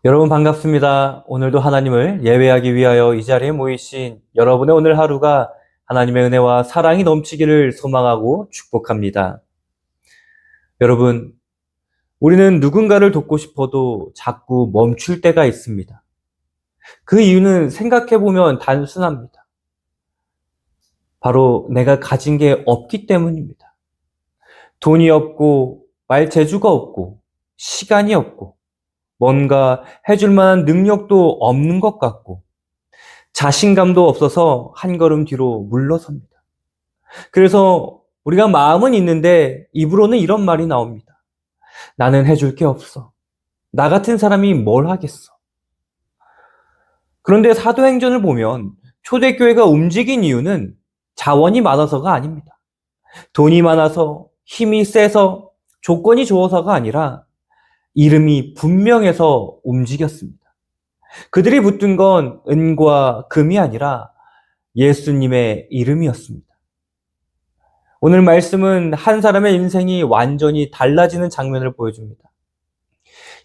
여러분 반갑습니다. 오늘도 하나님을 예배하기 위하여 이 자리에 모이신 여러분의 오늘 하루가 하나님의 은혜와 사랑이 넘치기를 소망하고 축복합니다. 여러분, 우리는 누군가를 돕고 싶어도 자꾸 멈출 때가 있습니다. 그 이유는 생각해보면 단순합니다. 바로 내가 가진 게 없기 때문입니다. 돈이 없고, 말 재주가 없고, 시간이 없고, 뭔가 해줄 만한 능력도 없는 것 같고, 자신감도 없어서 한 걸음 뒤로 물러섭니다. 그래서 우리가 마음은 있는데 입으로는 이런 말이 나옵니다. 나는 해줄 게 없어. 나 같은 사람이 뭘 하겠어. 그런데 사도행전을 보면 초대교회가 움직인 이유는 자원이 많아서가 아닙니다. 돈이 많아서, 힘이 세서, 조건이 좋아서가 아니라 이름이 분명해서 움직였습니다. 그들이 붙든 건 은과 금이 아니라 예수님의 이름이었습니다. 오늘 말씀은 한 사람의 인생이 완전히 달라지는 장면을 보여줍니다.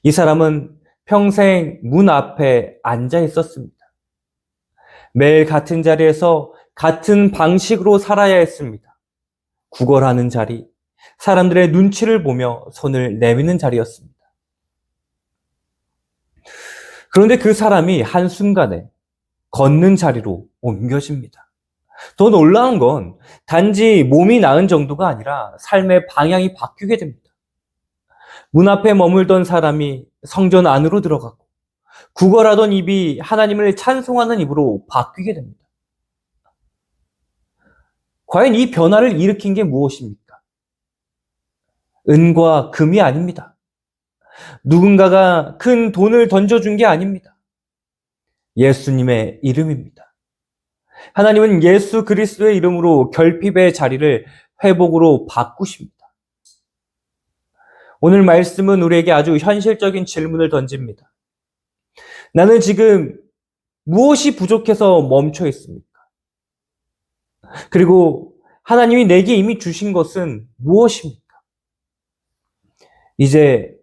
이 사람은 평생 문 앞에 앉아 있었습니다. 매일 같은 자리에서 같은 방식으로 살아야 했습니다. 구걸하는 자리, 사람들의 눈치를 보며 손을 내미는 자리였습니다. 그런데 그 사람이 한순간에 걷는 자리로 옮겨집니다. 더 놀라운 건 단지 몸이 나은 정도가 아니라 삶의 방향이 바뀌게 됩니다. 문 앞에 머물던 사람이 성전 안으로 들어가고 구걸하던 입이 하나님을 찬송하는 입으로 바뀌게 됩니다. 과연 이 변화를 일으킨 게 무엇입니까? 은과 금이 아닙니다. 누군가가 큰 돈을 던져준 게 아닙니다. 예수님의 이름입니다. 하나님은 예수 그리스도의 이름으로 결핍의 자리를 회복으로 바꾸십니다. 오늘 말씀은 우리에게 아주 현실적인 질문을 던집니다. 나는 지금 무엇이 부족해서 멈춰 있습니까? 그리고 하나님이 내게 이미 주신 것은 무엇입니까? 이제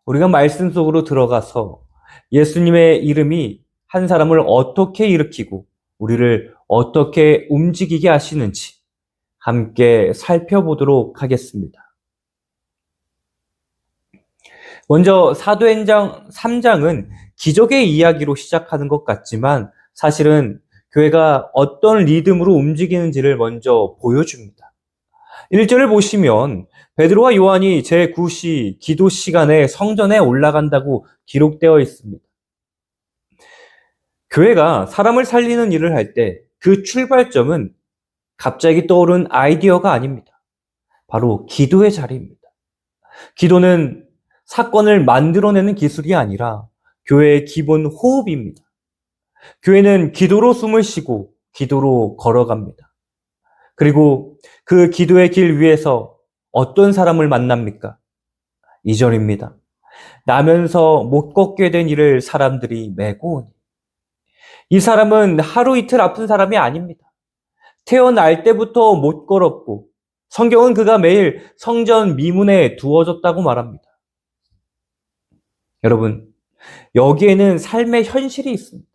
우리가 말씀 속으로 들어가서 예수님의 이름이 한 사람을 어떻게 일으키고 우리를 어떻게 움직이게 하시는지 함께 살펴보도록 하겠습니다. 먼저 사도행전 3장은 기적의 이야기로 시작하는 것 같지만 사실은 교회가 어떤 리듬으로 움직이는지를 먼저 보여줍니다. 1절을 보시면 베드로와 요한이 제9시 기도 시간에 성전에 올라간다고 기록되어 있습니다. 교회가 사람을 살리는 일을 할 때 그 출발점은 갑자기 떠오른 아이디어가 아닙니다. 바로 기도의 자리입니다. 기도는 사건을 만들어내는 기술이 아니라 교회의 기본 호흡입니다. 교회는 기도로 숨을 쉬고 기도로 걸어갑니다. 그리고 그 기도의 길 위에서 어떤 사람을 만납니까? 2절입니다. 나면서 못 걷게 된 이를 사람들이 메고 오니. 이 사람은 하루 이틀 아픈 사람이 아닙니다. 태어날 때부터 못 걸었고 성경은 그가 매일 성전 미문에 두어졌다고 말합니다. 여러분, 여기에는 삶의 현실이 있습니다.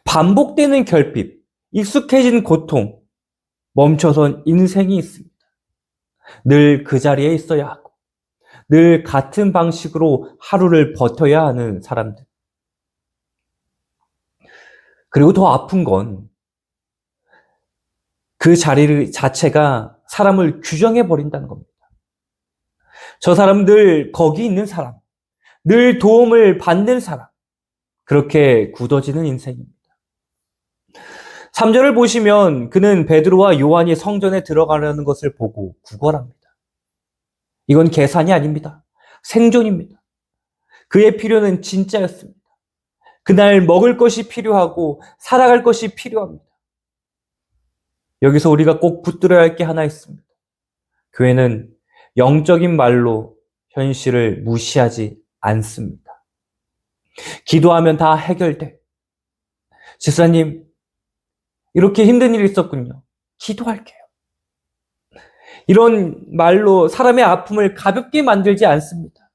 반복되는 결핍, 익숙해진 고통, 멈춰선 인생이 있습니다. 늘 그 자리에 있어야 하고, 늘 같은 방식으로 하루를 버텨야 하는 사람들. 그리고 더 아픈 건 그 자리 자체가 사람을 규정해 버린다는 겁니다. 저 사람은 늘 거기 있는 사람, 늘 도움을 받는 사람, 그렇게 굳어지는 인생입니다. 3절을 보시면 그는 베드로와 요한이 성전에 들어가려는 것을 보고 구걸합니다. 이건 계산이 아닙니다. 생존입니다. 그의 필요는 진짜였습니다. 그날 먹을 것이 필요하고 살아갈 것이 필요합니다. 여기서 우리가 꼭 붙들어야 할 게 하나 있습니다. 교회는 영적인 말로 현실을 무시하지 않습니다. 기도하면 다 해결돼. 집사님, 이렇게 힘든 일이 있었군요. 기도할게요. 이런 말로 사람의 아픔을 가볍게 만들지 않습니다.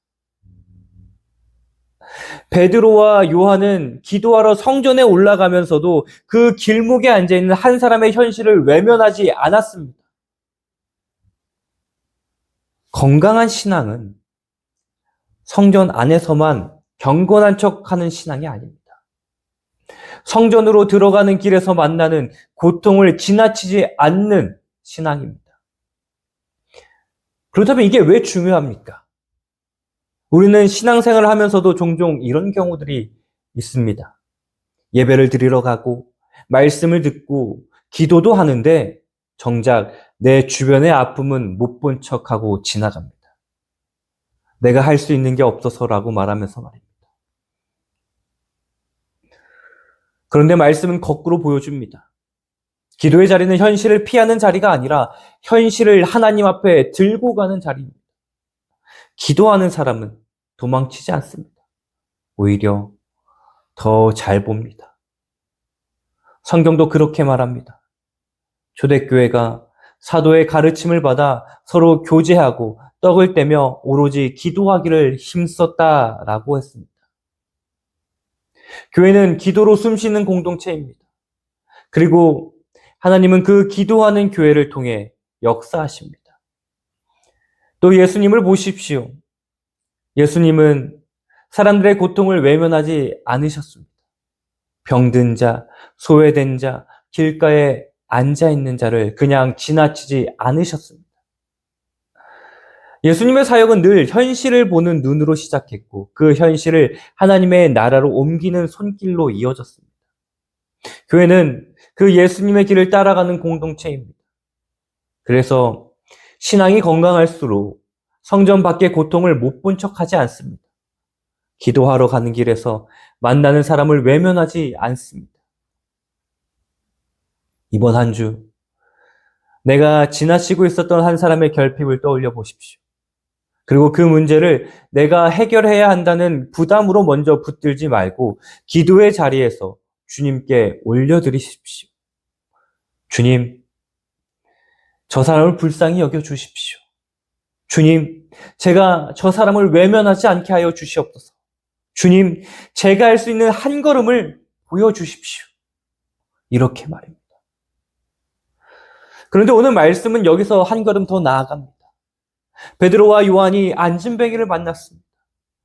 베드로와 요한은 기도하러 성전에 올라가면서도 그 길목에 앉아있는 한 사람의 현실을 외면하지 않았습니다. 건강한 신앙은 성전 안에서만 경건한 척하는 신앙이 아닙니다. 성전으로 들어가는 길에서 만나는 고통을 지나치지 않는 신앙입니다. 그렇다면 이게 왜 중요합니까? 우리는 신앙생활을 하면서도 종종 이런 경우들이 있습니다. 예배를 드리러 가고 말씀을 듣고 기도도 하는데 정작 내 주변의 아픔은 못 본 척하고 지나갑니다. 내가 할 수 있는 게 없어서라고 말하면서 말입니다. 그런데 말씀은 거꾸로 보여줍니다. 기도의 자리는 현실을 피하는 자리가 아니라 현실을 하나님 앞에 들고 가는 자리입니다. 기도하는 사람은 도망치지 않습니다. 오히려 더 잘 봅니다. 성경도 그렇게 말합니다. 초대교회가 사도의 가르침을 받아 서로 교제하고 떡을 떼며 오로지 기도하기를 힘썼다라고 했습니다. 교회는 기도로 숨쉬는 공동체입니다. 그리고 하나님은 그 기도하는 교회를 통해 역사하십니다. 또 예수님을 보십시오. 예수님은 사람들의 고통을 외면하지 않으셨습니다. 병든 자, 소외된 자, 길가에 앉아있는 자를 그냥 지나치지 않으셨습니다. 예수님의 사역은 늘 현실을 보는 눈으로 시작했고 그 현실을 하나님의 나라로 옮기는 손길로 이어졌습니다. 교회는 그 예수님의 길을 따라가는 공동체입니다. 그래서 신앙이 건강할수록 성전 밖의 고통을 못 본 척하지 않습니다. 기도하러 가는 길에서 만나는 사람을 외면하지 않습니다. 이번 한 주 내가 지나치고 있었던 한 사람의 결핍을 떠올려 보십시오. 그리고 그 문제를 내가 해결해야 한다는 부담으로 먼저 붙들지 말고 기도의 자리에서 주님께 올려드리십시오. 주님, 저 사람을 불쌍히 여겨주십시오. 주님, 제가 저 사람을 외면하지 않게 하여 주시옵소서. 주님, 제가 할 수 있는 한 걸음을 보여주십시오. 이렇게 말입니다. 그런데 오늘 말씀은 여기서 한 걸음 더 나아갑니다. 베드로와 요한이 안진뱅이를 만났습니다.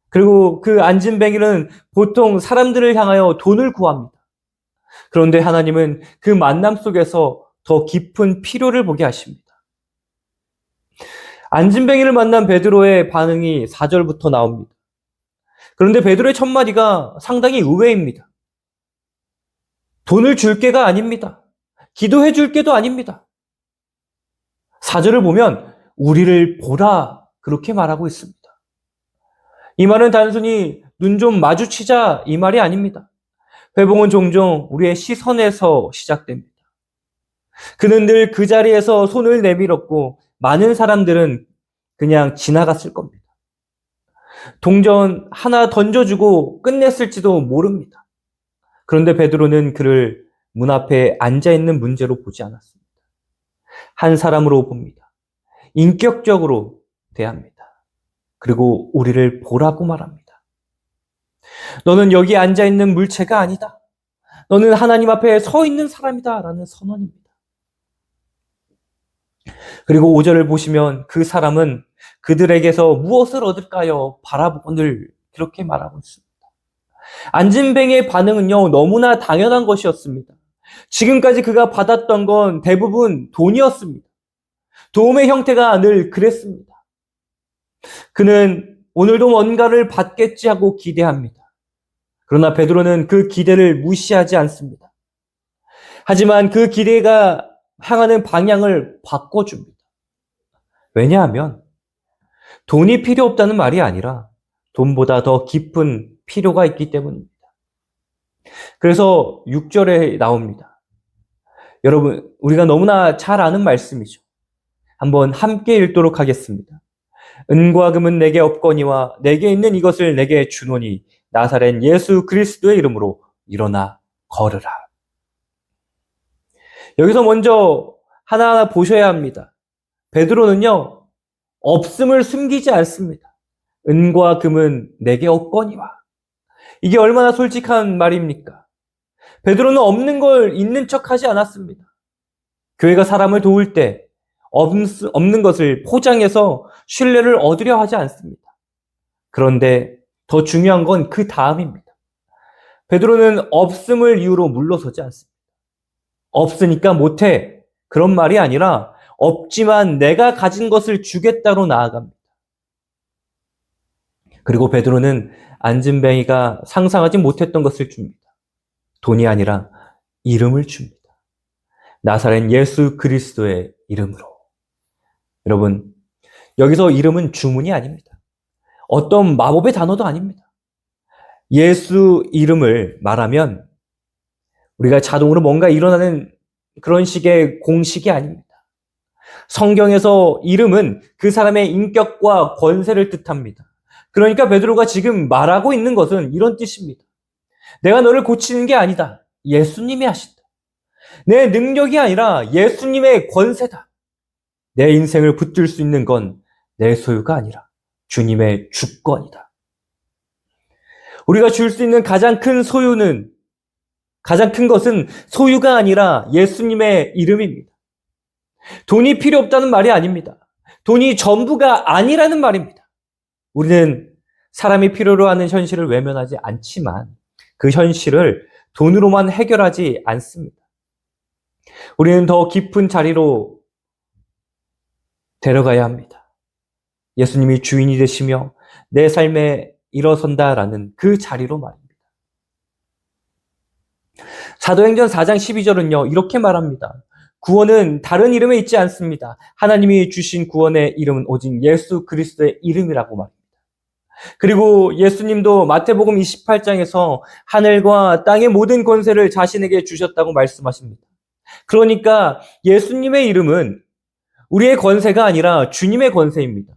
그리고 그 안진뱅이는 보통 사람들을 향하여 돈을 구합니다. 그런데 하나님은 그 만남 속에서 더 깊은 필요를 보게 하십니다. 안진뱅이를 만난 베드로의 반응이 4절부터 나옵니다. 그런데 베드로의 첫 마디가 상당히 의외입니다. 돈을 줄 게가 아닙니다. 기도해 줄 게도 아닙니다. 4절을 보면 우리를 보라 그렇게 말하고 있습니다. 이 말은 단순히 눈 좀 마주치자 이 말이 아닙니다. 회복은 종종 우리의 시선에서 시작됩니다. 그는 늘 그 자리에서 손을 내밀었고 많은 사람들은 그냥 지나갔을 겁니다. 동전 하나 던져주고 끝냈을지도 모릅니다. 그런데 베드로는 그를 문 앞에 앉아있는 문제로 보지 않았습니다. 한 사람으로 봅니다. 인격적으로 대합니다. 그리고 우리를 보라고 말합니다. 너는 여기 앉아있는 물체가 아니다. 너는 하나님 앞에 서 있는 사람이다 라는 선언입니다. 그리고 5절을 보시면 그 사람은 그들에게서 무엇을 얻을까요? 바라보고 늘 그렇게 말하고 있습니다. 안진뱅의 반응은요, 너무나 당연한 것이었습니다. 지금까지 그가 받았던 건 대부분 돈이었습니다. 도움의 형태가 늘 그랬습니다. 그는 오늘도 뭔가를 받겠지 하고 기대합니다. 그러나 베드로는 그 기대를 무시하지 않습니다. 하지만 그 기대가 향하는 방향을 바꿔줍니다. 왜냐하면 돈이 필요 없다는 말이 아니라 돈보다 더 깊은 필요가 있기 때문입니다. 그래서 6절에 나옵니다. 여러분, 우리가 너무나 잘 아는 말씀이죠. 한번 함께 읽도록 하겠습니다. 은과 금은 내게 없거니와 내게 있는 이것을 내게 주노니 나사렛 예수 그리스도의 이름으로 일어나 걸으라. 여기서 먼저 하나하나 보셔야 합니다. 베드로는요, 없음을 숨기지 않습니다. 은과 금은 내게 없거니와. 이게 얼마나 솔직한 말입니까? 베드로는 없는 걸 있는 척하지 않았습니다. 교회가 사람을 도울 때 없는 것을 포장해서 신뢰를 얻으려 하지 않습니다. 그런데 더 중요한 건 그 다음입니다. 베드로는 없음을 이유로 물러서지 않습니다. 없으니까 못해. 그런 말이 아니라 없지만 내가 가진 것을 주겠다로 나아갑니다. 그리고 베드로는 안진뱅이가 상상하지 못했던 것을 줍니다. 돈이 아니라 이름을 줍니다. 나사렛 예수 그리스도의 이름으로. 여러분, 여기서 이름은 주문이 아닙니다. 어떤 마법의 단어도 아닙니다. 예수 이름을 말하면 우리가 자동으로 뭔가 일어나는 그런 식의 공식이 아닙니다. 성경에서 이름은 그 사람의 인격과 권세를 뜻합니다. 그러니까 베드로가 지금 말하고 있는 것은 이런 뜻입니다. 내가 너를 고치는 게 아니다. 예수님이 하신다. 내 능력이 아니라 예수님의 권세다. 내 인생을 붙들 수 있는 건 내 소유가 아니라 주님의 주권이다. 우리가 줄 수 있는 가장 큰 것은 소유가 아니라 예수님의 이름입니다. 돈이 필요 없다는 말이 아닙니다. 돈이 전부가 아니라는 말입니다. 우리는 사람이 필요로 하는 현실을 외면하지 않지만 그 현실을 돈으로만 해결하지 않습니다. 우리는 더 깊은 자리로 데려가야 합니다. 예수님이 주인이 되시며 내 삶에 일어선다라는 그 자리로 말입니다. 사도행전 4장 12절은요, 이렇게 말합니다. 구원은 다른 이름에 있지 않습니다. 하나님이 주신 구원의 이름은 오직 예수 그리스도의 이름이라고 말합니다. 그리고 예수님도 마태복음 28장에서 하늘과 땅의 모든 권세를 자신에게 주셨다고 말씀하십니다. 그러니까 예수님의 이름은 우리의 권세가 아니라 주님의 권세입니다.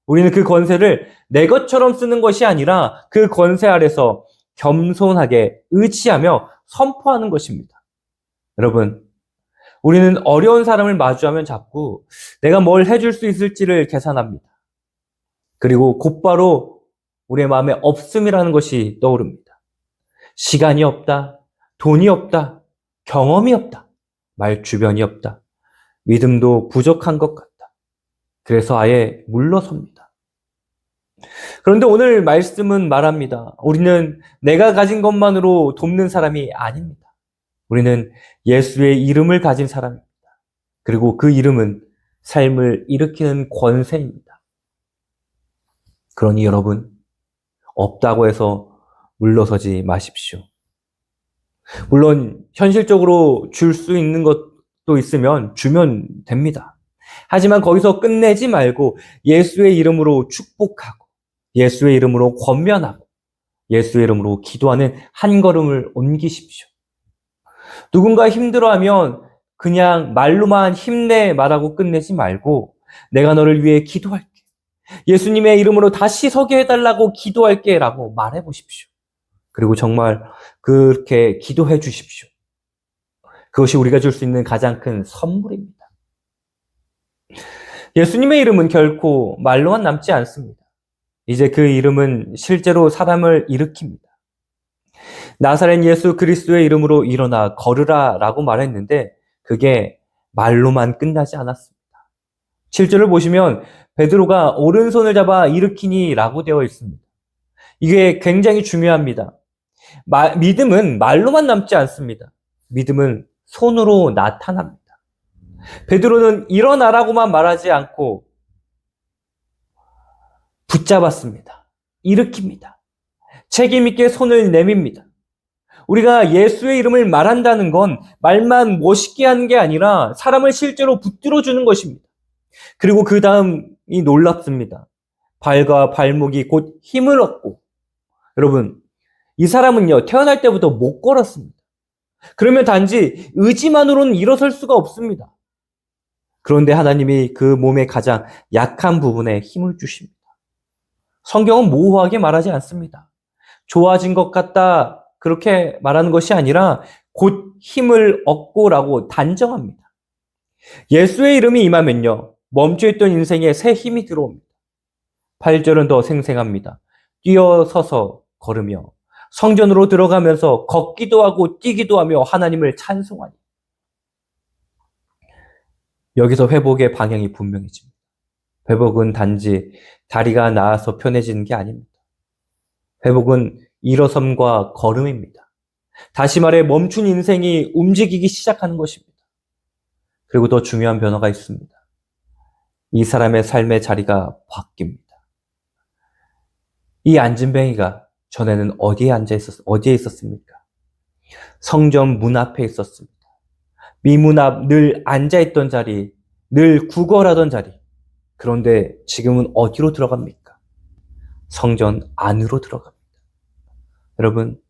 우리는 그 권세를 내 것처럼 쓰는 것이 아니라 그 권세 아래서 겸손하게 의지하며 선포하는 것입니다. 여러분, 우리는 어려운 사람을 마주하면 자꾸 내가 뭘 해줄 수 있을지를 계산합니다. 그리고 곧바로 우리의 마음에 없음이라는 것이 떠오릅니다. 시간이 없다, 돈이 없다, 경험이 없다, 말 주변이 없다, 믿음도 부족한 것 같다. 그래서 아예 물러섭니다. 그런데 오늘 말씀은 말합니다. 우리는 내가 가진 것만으로 돕는 사람이 아닙니다. 우리는 예수의 이름을 가진 사람입니다. 그리고 그 이름은 삶을 일으키는 권세입니다. 그러니 여러분, 없다고 해서 물러서지 마십시오. 물론 현실적으로 줄 수 있는 것도 있으면 주면 됩니다. 하지만 거기서 끝내지 말고 예수의 이름으로 축복하고 예수의 이름으로 권면하고 예수의 이름으로 기도하는 한 걸음을 옮기십시오. 누군가 힘들어하면 그냥 말로만 힘내 말하고 끝내지 말고 내가 너를 위해 기도할게. 예수님의 이름으로 다시 서게 해달라고 기도할게 라고 말해보십시오. 그리고 정말 그렇게 기도해 주십시오. 그것이 우리가 줄 수 있는 가장 큰 선물입니다. 예수님의 이름은 결코 말로만 남지 않습니다. 이제 그 이름은 실제로 사람을 일으킵니다. 나사렛 예수 그리스도의 이름으로 일어나 걸으라 라고 말했는데 그게 말로만 끝나지 않았습니다. 7절을 보시면 베드로가 오른손을 잡아 일으키니 라고 되어 있습니다. 이게 굉장히 중요합니다. 믿음은 말로만 남지 않습니다. 믿음은 손으로 나타납니다. 베드로는 일어나라고만 말하지 않고 붙잡았습니다. 일으킵니다. 책임있게 손을 내밉니다. 우리가 예수의 이름을 말한다는 건 말만 멋있게 하는 게 아니라 사람을 실제로 붙들어주는 것입니다. 그리고 그 다음이 놀랍습니다. 발과 발목이 곧 힘을 얻고, 여러분, 이 사람은요, 태어날 때부터 못 걸었습니다. 그러면 단지 의지만으로는 일어설 수가 없습니다. 그런데 하나님이 그 몸의 가장 약한 부분에 힘을 주십니다. 성경은 모호하게 말하지 않습니다. 좋아진 것 같다 그렇게 말하는 것이 아니라 곧 힘을 얻고라고 단정합니다. 예수의 이름이 임하면요, 멈춰있던 인생에 새 힘이 들어옵니다. 8절은 더 생생합니다. 뛰어서서 걸으며 성전으로 들어가면서 걷기도 하고 뛰기도 하며 하나님을 찬송하니. 여기서 회복의 방향이 분명해집니다. 회복은 단지 다리가 나아서 편해지는 게 아닙니다. 회복은 일어섬과 걸음입니다. 다시 말해 멈춘 인생이 움직이기 시작하는 것입니다. 그리고 더 중요한 변화가 있습니다. 이 사람의 삶의 자리가 바뀝니다. 이 안진뱅이가 전에는 어디에 있었습니까? 성전 문 앞에 있었습니다. 미문 앞 늘 앉아있던 자리, 늘 구걸하던 자리. 그런데 지금은 어디로 들어갑니까? 성전 안으로 들어갑니다. 여러분,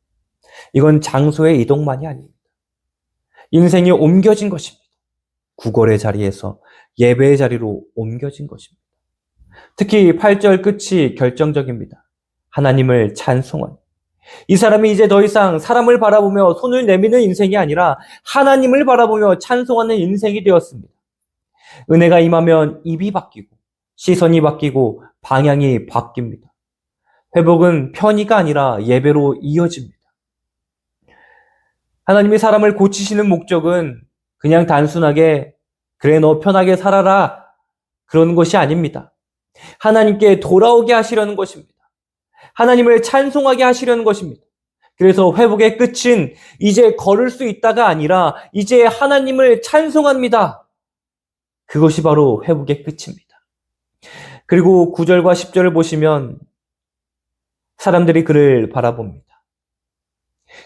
이건 장소의 이동만이 아닙니다. 인생이 옮겨진 것입니다. 구걸의 자리에서 예배의 자리로 옮겨진 것입니다. 특히 8절 끝이 결정적입니다. 하나님을 찬송하니. 이 사람이 이제 더 이상 사람을 바라보며 손을 내미는 인생이 아니라 하나님을 바라보며 찬송하는 인생이 되었습니다. 은혜가 임하면 입이 바뀌고 시선이 바뀌고 방향이 바뀝니다. 회복은 편의가 아니라 예배로 이어집니다. 하나님이 사람을 고치시는 목적은 그냥 단순하게 그래 너 편하게 살아라 그러는 것이 아닙니다. 하나님께 돌아오게 하시려는 것입니다. 하나님을 찬송하게 하시려는 것입니다. 그래서 회복의 끝은 이제 걸을 수 있다가 아니라 이제 하나님을 찬송합니다. 그것이 바로 회복의 끝입니다. 그리고 9절과 10절을 보시면 사람들이 그를 바라봅니다.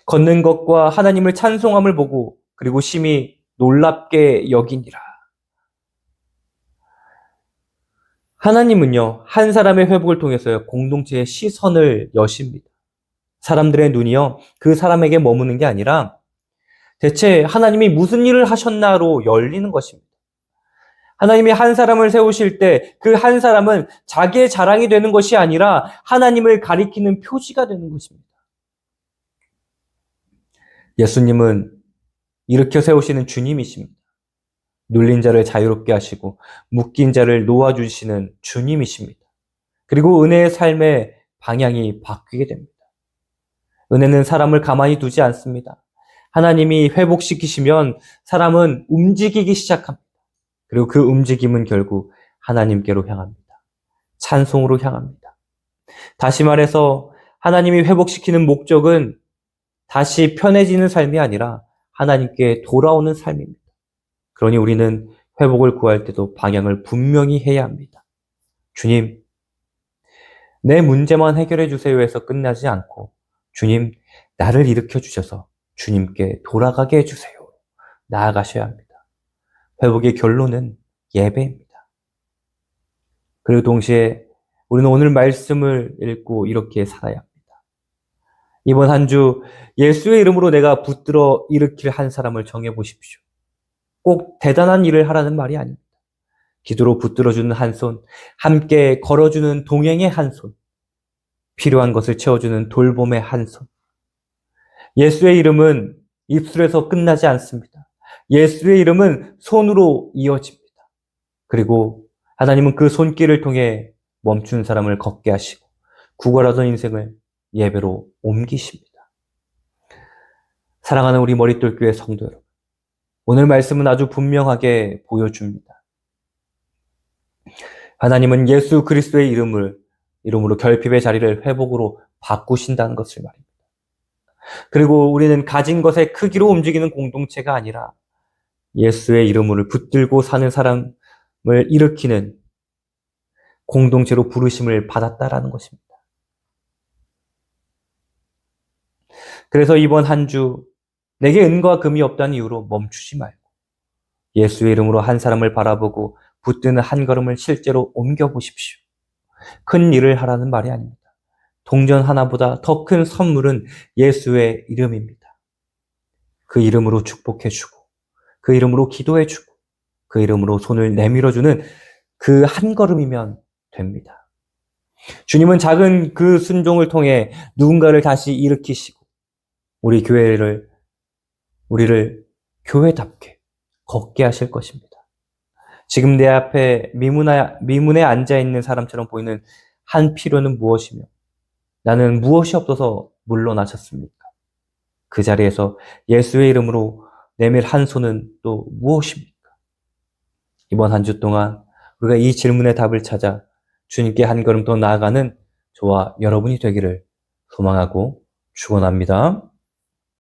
걷는 것과 하나님을 찬송함을 보고 그리고 심히 놀랍게 여기니라. 하나님은요, 한 사람의 회복을 통해서요, 공동체의 시선을 여십니다. 사람들의 눈이요, 그 사람에게 머무는 게 아니라 대체 하나님이 무슨 일을 하셨나로 열리는 것입니다. 하나님이 한 사람을 세우실 때 그 한 사람은 자기의 자랑이 되는 것이 아니라 하나님을 가리키는 표지가 되는 것입니다. 예수님은 일으켜 세우시는 주님이십니다. 눌린 자를 자유롭게 하시고 묶인 자를 놓아주시는 주님이십니다. 그리고 은혜의 삶의 방향이 바뀌게 됩니다. 은혜는 사람을 가만히 두지 않습니다. 하나님이 회복시키시면 사람은 움직이기 시작합니다. 그리고 그 움직임은 결국 하나님께로 향합니다. 찬송으로 향합니다. 다시 말해서 하나님이 회복시키는 목적은 다시 편해지는 삶이 아니라 하나님께 돌아오는 삶입니다. 그러니 우리는 회복을 구할 때도 방향을 분명히 해야 합니다. 주님, 내 문제만 해결해 주세요 해서 끝나지 않고 주님, 나를 일으켜 주셔서 주님께 돌아가게 해주세요. 나아가셔야 합니다. 회복의 결론은 예배입니다. 그리고 동시에 우리는 오늘 말씀을 읽고 이렇게 살아야 합니다. 이번 한 주 예수의 이름으로 내가 붙들어 일으킬 한 사람을 정해보십시오. 꼭 대단한 일을 하라는 말이 아닙니다. 기도로 붙들어주는 한 손, 함께 걸어주는 동행의 한 손, 필요한 것을 채워주는 돌봄의 한 손. 예수의 이름은 입술에서 끝나지 않습니다. 예수의 이름은 손으로 이어집니다. 그리고 하나님은 그 손길을 통해 멈춘 사람을 걷게 하시고 구걸하던 인생을 예배로 옮기십니다. 사랑하는 우리 머릿돌교회 성도 여러분, 오늘 말씀은 아주 분명하게 보여줍니다. 하나님은 예수 그리스도의 이름으로 결핍의 자리를 회복으로 바꾸신다는 것을 말입니다. 그리고 우리는 가진 것의 크기로 움직이는 공동체가 아니라 예수의 이름을 붙들고 사는 사람을 일으키는 공동체로 부르심을 받았다라는 것입니다. 그래서 이번 한 주 내게 은과 금이 없다는 이유로 멈추지 말고 예수의 이름으로 한 사람을 바라보고 붙드는 한 걸음을 실제로 옮겨보십시오. 큰 일을 하라는 말이 아닙니다. 동전 하나보다 더 큰 선물은 예수의 이름입니다. 그 이름으로 축복해주고 그 이름으로 기도해주고 그 이름으로 손을 내밀어주는 그 한 걸음이면 됩니다. 주님은 작은 그 순종을 통해 누군가를 다시 일으키시고 우리를 교회답게 걷게 하실 것입니다. 지금 내 앞에 미문에 앉아있는 사람처럼 보이는 한 필요는 무엇이며 나는 무엇이 없어서 물러나셨습니까? 그 자리에서 예수의 이름으로 내밀 한 손은 또 무엇입니까? 이번 한 주 동안 우리가 이 질문의 답을 찾아 주님께 한 걸음 더 나아가는 저와 여러분이 되기를 소망하고 축원합니다.